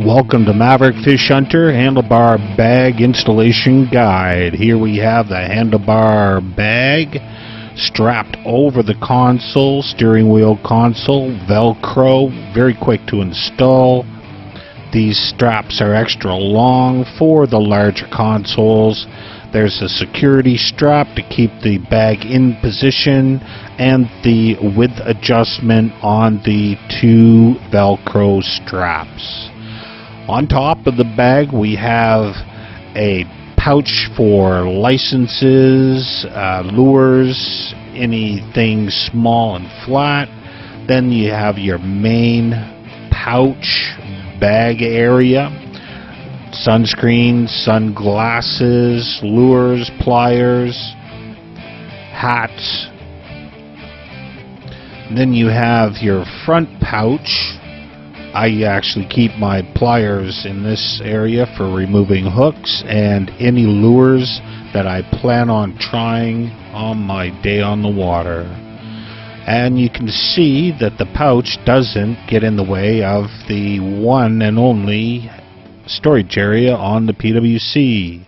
Welcome to Maverick Fish Hunter Handlebar Bag Installation Guide. Here we have the handlebar bag strapped over the console, steering wheel console, Velcro, very quick to install. These straps are extra long for the larger consoles. There's a security strap to keep the bag in position and the width adjustment on the two Velcro straps. On top of the bag we have a pouch for licenses, lures, anything small and flat. Then you have your main pouch bag area, sunscreen, sunglasses, lures, pliers, hats. Then you have your front pouch. I actually keep my pliers in this area for removing hooks and any lures that I plan on trying on my day on the water. And you can see that the pouch doesn't get in the way of the one and only storage area on the PWC.